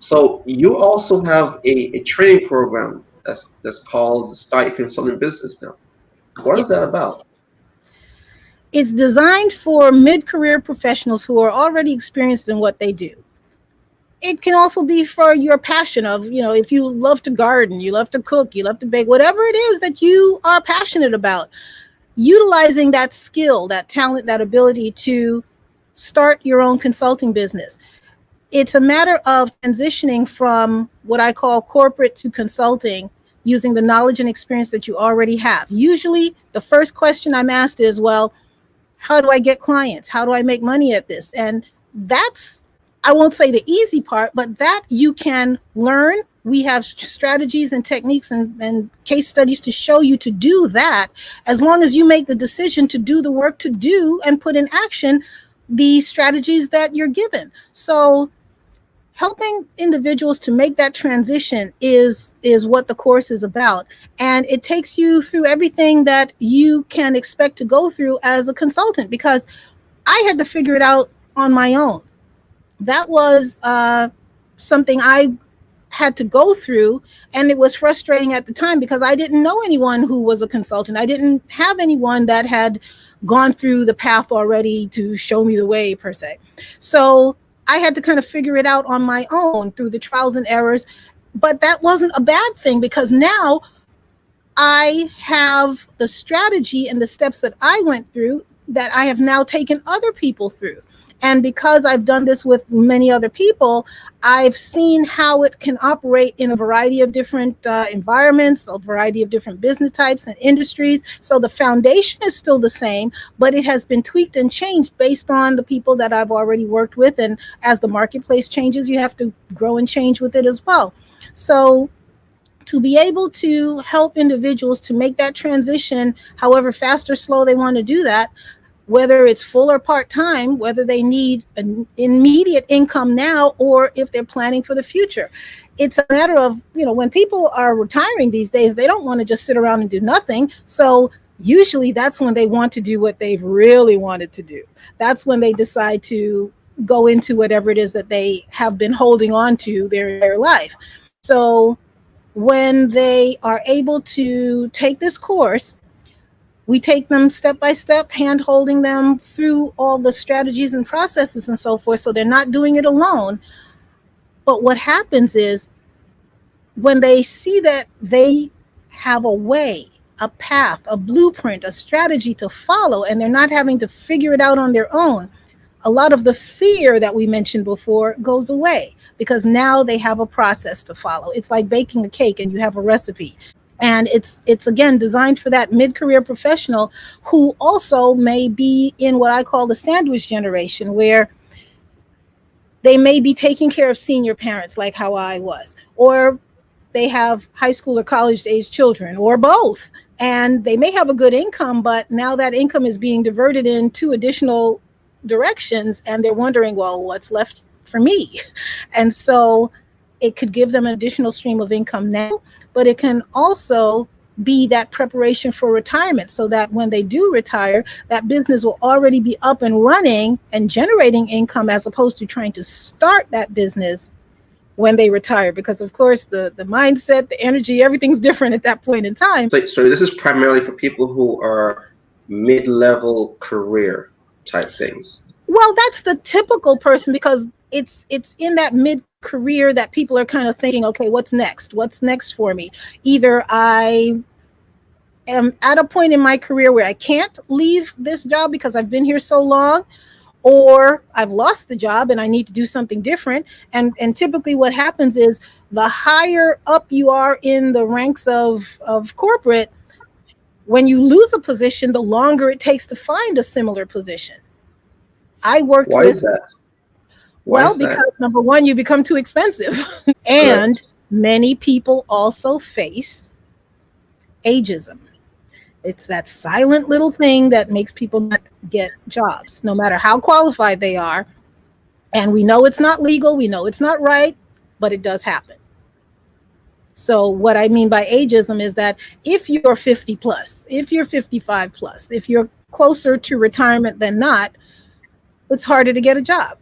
So you also have a training program that's called the Start Your Consulting Business now. What is that Yes. about? It's designed for mid-career professionals who are already experienced in what they do. It can also be for your passion of, if you love to garden, you love to cook, you love to bake, whatever it is that you are passionate about, utilizing that skill, that talent, that ability to start your own consulting business. It's a matter of transitioning from what I call corporate to consulting using the knowledge and experience that you already have. Usually, the first question I'm asked is, well, how do I get clients? How do I make money at this? And that's, I won't say the easy part, but that you can learn. We have strategies and techniques and case studies to show you to do that, as long as you make the decision to do the work to do and put in action the strategies that you're given. So helping individuals to make that transition is what the course is about, and it takes you through everything that you can expect to go through as a consultant, because I had to figure it out on my own. That was something I had to go through, and it was frustrating at the time because I didn't know anyone who was a consultant. I didn't have anyone that had gone through the path already to show me the way, per se. So I had to kind of figure it out on my own through the trials and errors. But that wasn't a bad thing, because now I have the strategy and the steps that I went through that I have now taken other people through. And because I've done this with many other people, I've seen how it can operate in a variety of different environments, a variety of different business types and industries. So the foundation is still the same, but it has been tweaked and changed based on the people that I've already worked with. And as the marketplace changes, you have to grow and change with it as well. So to be able to help individuals to make that transition, however fast or slow they want to do that, whether it's full or part-time, whether they need an immediate income now or if they're planning for the future. It's a matter of, when people are retiring these days, they don't want to just sit around and do nothing. So usually that's when they want to do what they've really wanted to do. That's when they decide to go into whatever it is that they have been holding on to their life. So when they are able to take this course, we take them step by step, hand holding them through all the strategies and processes and so forth. So they're not doing it alone. But what happens is when they see that they have a way, a path, a blueprint, a strategy to follow, and they're not having to figure it out on their own, a lot of the fear that we mentioned before goes away, because now they have a process to follow. It's like baking a cake and you have a recipe. And it's again designed for that mid-career professional who also may be in what I call the sandwich generation, where they may be taking care of senior parents like how I was, or they have high school or college age children, or both. And they may have a good income, but now that income is being diverted in two additional directions, and they're wondering, well, what's left for me? And so it could give them an additional stream of income now, but it can also be that preparation for retirement, so that when they do retire, that business will already be up and running and generating income, as opposed to trying to start that business when they retire. Because of course the mindset, the energy, everything's different at that point in time. So this is primarily for people who are mid-level career type things. Well, that's the typical person, because it's in that mid-career that people are kind of thinking, okay, what's next? What's next for me? Either I am at a point in my career where I can't leave this job because I've been here so long, or I've lost the job and I need to do something different. And typically what happens is, the higher up you are in the ranks of corporate, when you lose a position, the longer it takes to find a similar position. I worked Why with is that? Well, because number one, you become too expensive. And many people also face ageism. It's that silent little thing that makes people not get jobs, no matter how qualified they are. And we know it's not legal, we know it's not right, but it does happen. So what I mean by ageism is that if you're 50 plus, if you're 55 plus, if you're closer to retirement than not, it's harder to get a job.